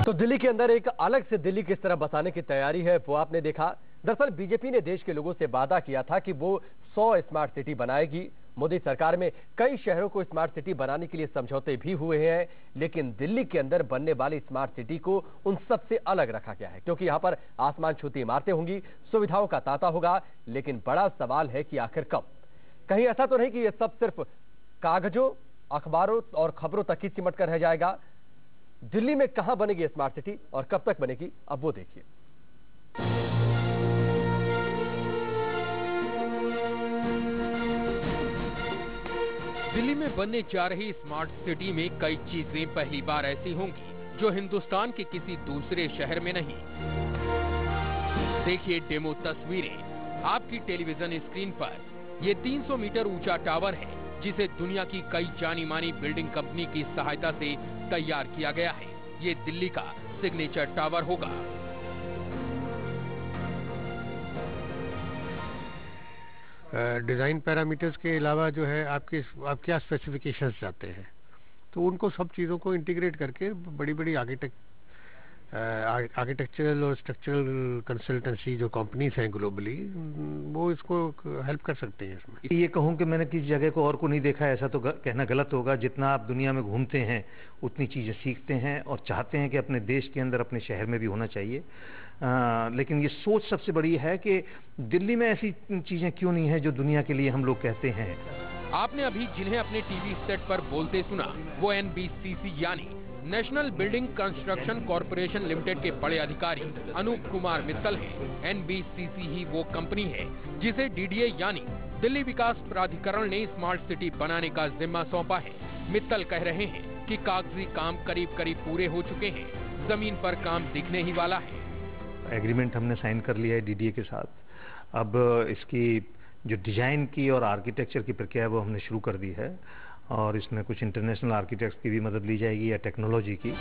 तो दिल्ली के अंदर एक अलग से दिल्ली किस तरह बसाने की तैयारी है वो आपने देखा। दरअसल बीजेपी ने देश के लोगों से वादा किया था कि वो 100 स्मार्ट सिटी बनाएगी। मोदी सरकार में कई शहरों को स्मार्ट सिटी बनाने के लिए समझौते भी हुए हैं, लेकिन दिल्ली के अंदर बनने वाली स्मार्ट सिटी को उन सबसे अलग रखा गया है, क्योंकि यहां पर आसमान छूती इमारतें होंगी, सुविधाओं का तांता होगा। लेकिन बड़ा सवाल है कि आखिर कब? कहीं ऐसा तो नहीं कि यह सब सिर्फ कागजों, अखबारों और खबरों तक ही सिमट कर रह जाएगा? दिल्ली में कहां बनेगी स्मार्ट सिटी और कब तक बनेगी, अब वो देखिए। दिल्ली में बनने जा रही स्मार्ट सिटी में कई चीजें पहली बार ऐसी होंगी जो हिंदुस्तान के किसी दूसरे शहर में नहीं। देखिए डेमो तस्वीरें आपकी टेलीविजन स्क्रीन पर। ये 300 मीटर ऊंचा टावर है जिसे दुनिया की कई जानी मानी बिल्डिंग कंपनी की सहायता से तैयार किया गया है। ये दिल्ली का सिग्नेचर टावर होगा। डिजाइन पैरामीटर्स के अलावा जो है आप क्या स्पेसिफिकेशंस चाहते हैं, तो उनको सब चीज़ों को इंटीग्रेट करके बड़ी बड़ी आर्किटेक्चरल और स्ट्रक्चरल कंसल्टेंसी जो कंपनीज हैं ग्लोबली, वो इसको हेल्प कर सकते हैं इसमें। ये कहूँ कि मैंने किसी जगह को और को नहीं देखा, ऐसा तो कहना गलत होगा। जितना आप दुनिया में घूमते हैं उतनी चीज़ें सीखते हैं और चाहते हैं कि अपने देश के अंदर, अपने शहर में भी होना चाहिए। लेकिन ये सोच सबसे बड़ी है कि दिल्ली में ऐसी चीज़ें क्यों नहीं है जो दुनिया के लिए हम लोग कहते हैं। आपने अभी जिन्हें अपने टीवी सेट पर बोलते सुना वो NBCC यानी national building construction corporation limited के बड़े अधिकारी अनूप कुमार मित्तल हैं। NBCC ही वो कंपनी है जिसे DDA यानी दिल्ली विकास प्राधिकरण ने स्मार्ट सिटी बनाने का जिम्मा सौंपा है। मित्तल कह रहे हैं कि कागजी काम करीब करीब पूरे हो चुके हैं, जमीन पर काम दिखने ही वाला है। एग्रीमेंट हमने साइन कर लिया है DDA के साथ। अब इसकी जो डिजाइन की और आर्किटेक्चर की प्रक्रिया है वो हमने शुरू कर दी है, और इसमें कुछ इंटरनेशनल आर्किटेक्ट्स की भी मदद ली जाएगी या टेक्नोलॉजी की।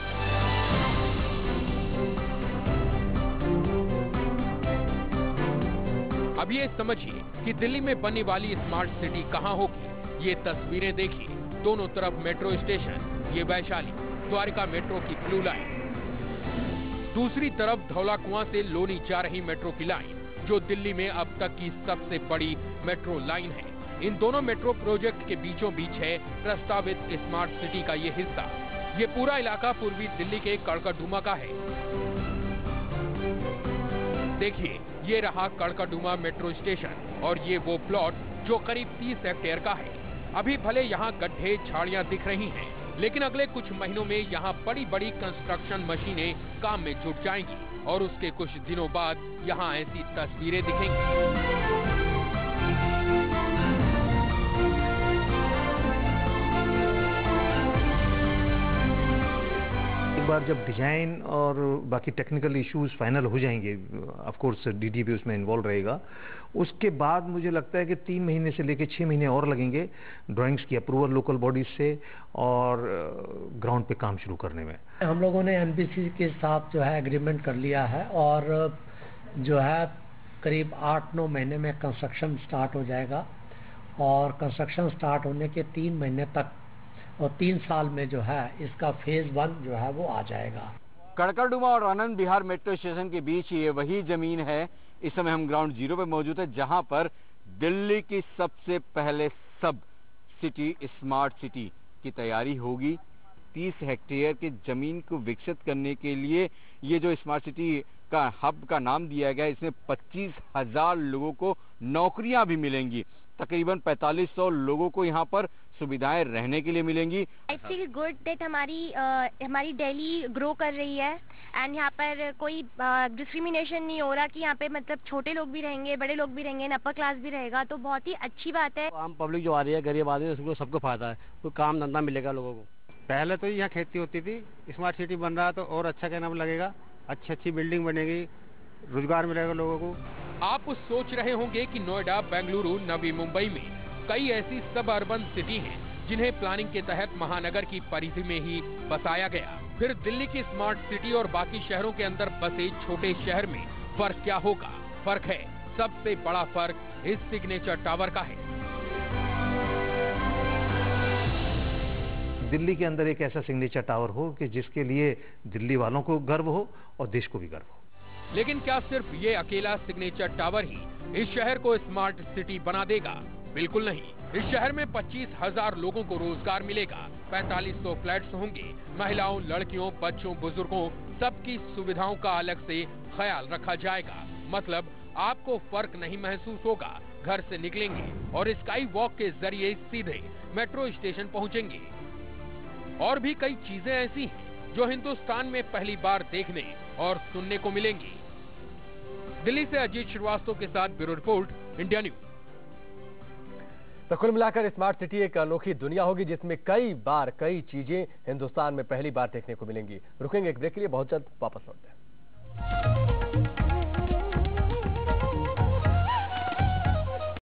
अब ये समझिए कि दिल्ली में बनने वाली स्मार्ट सिटी कहाँ होगी। ये तस्वीरें देखिए, दोनों तरफ मेट्रो स्टेशन, ये वैशाली द्वारका मेट्रो की ब्लू लाइन, दूसरी तरफ धौला कुआं से लोनी जा रही मेट्रो की लाइन जो दिल्ली में अब तक की सबसे बड़ी मेट्रो लाइन है। इन दोनों मेट्रो प्रोजेक्ट के बीचों बीच है प्रस्तावित स्मार्ट सिटी का ये हिस्सा। ये पूरा इलाका पूर्वी दिल्ली के कड़कड़डूमा का है। देखिए, ये रहा कड़कड़डूमा मेट्रो स्टेशन और ये वो प्लॉट जो करीब 30 हेक्टेयर का है। अभी भले यहाँ गड्ढे झाड़ियाँ दिख रही हैं, लेकिन अगले कुछ महीनों में यहाँ बड़ी बड़ी कंस्ट्रक्शन मशीनें काम में जुट जाएंगी और उसके कुछ दिनों बाद यहाँ ऐसी तस्वीरें दिखेंगी। एक बार जब डिजाइन और बाकी टेक्निकल इश्यूज फाइनल हो जाएंगे, ऑफ कोर्स DDA भी उसमें इन्वॉल्व रहेगा, उसके बाद मुझे लगता है कि 3 महीने से लेकर 6 महीने और लगेंगे ड्राइंग्स की अप्रूवल लोकल बॉडीज से और ग्राउंड पे काम शुरू करने में। हम लोगों ने NBCC के साथ जो है एग्रीमेंट कर लिया है और जो है करीब 8-9 महीने में कंस्ट्रक्शन स्टार्ट हो जाएगा और कंस्ट्रक्शन स्टार्ट होने के 3 महीने तक और 3 साल में जो है इसका फेज 1 जो है वो आ जाएगा। कड़कड़डूमा और आनंद विहार मेट्रो स्टेशन के बीच ये वही जमीन है। इस समय हम ग्राउंड जीरो पे मौजूद है जहां पर दिल्ली की सबसे पहले सब सिटी स्मार्ट सिटी की तैयारी होगी। 30 हेक्टेयर की जमीन को विकसित करने के लिए ये जो स्मार्ट सिटी का हब का नाम दिया गया, इसमें 25,000 लोगों को नौकरियां भी मिलेंगी। तकरीबन 4500 लोगों को यहाँ पर सुविधाएं रहने के लिए मिलेंगी। आई फील गुड दैट हमारी दिल्ली ग्रो कर रही है एंड यहाँ पर कोई डिस्क्रिमिनेशन नहीं हो रहा कि यहाँ पे मतलब छोटे लोग भी रहेंगे, बड़े लोग भी रहेंगे, अपर क्लास भी रहेगा, तो बहुत ही अच्छी बात है। आम पब्लिक जो आ रही है, गरीब आदमी, उसको सबको फायदा है, कोई काम धंधा मिलेगा लोगों को। पहले तो यहाँ खेती होती थी, स्मार्ट सिटी बन रहा है तो और अच्छा क्या नाम लगेगा, अच्छी बिल्डिंग बनेगी, रोजगार मिलेगा लोगों को। आप सोच रहे होंगे कि नोएडा, बेंगलुरु, नवी मुंबई में कई ऐसी सब अर्बन सिटी हैं जिन्हें प्लानिंग के तहत महानगर की परिधि में ही बसाया गया। फिर दिल्ली की स्मार्ट सिटी और बाकी शहरों के अंदर बसे छोटे शहर में फर्क क्या होगा? फर्क है, सबसे बड़ा फर्क इस सिग्नेचर टावर का है। दिल्ली के अंदर एक ऐसा सिग्नेचर टावर हो कि जिसके लिए दिल्ली वालों को गर्व हो और देश को भी गर्व हो। लेकिन क्या सिर्फ ये अकेला सिग्नेचर टावर ही इस शहर को स्मार्ट सिटी बना देगा? बिल्कुल नहीं। इस शहर में 25,000 लोगों को रोजगार मिलेगा, 4500 फ्लैट्स होंगे, महिलाओं, लड़कियों, बच्चों, बुजुर्गों सबकी सुविधाओं का अलग से ख्याल रखा जाएगा। मतलब आपको फर्क नहीं महसूस होगा। घर से निकलेंगे और स्काई वॉक के जरिए सीधे मेट्रो स्टेशन पहुंचेंगे। और भी कई चीजें ऐसी हैं जो हिंदुस्तान में पहली बार देखने और सुनने को मिलेंगी। दिल्ली से अजीत श्रीवास्तव के साथ ब्यूरो रिपोर्ट, इंडिया न्यूज। तो कुल मिलाकर स्मार्ट सिटी एक अनोखी दुनिया होगी जिसमें कई चीजें हिंदुस्तान में पहली बार देखने को मिलेंगी। रुकेंगे एक ब्रेक के लिए, बहुत जल्द वापस लौटते हैं।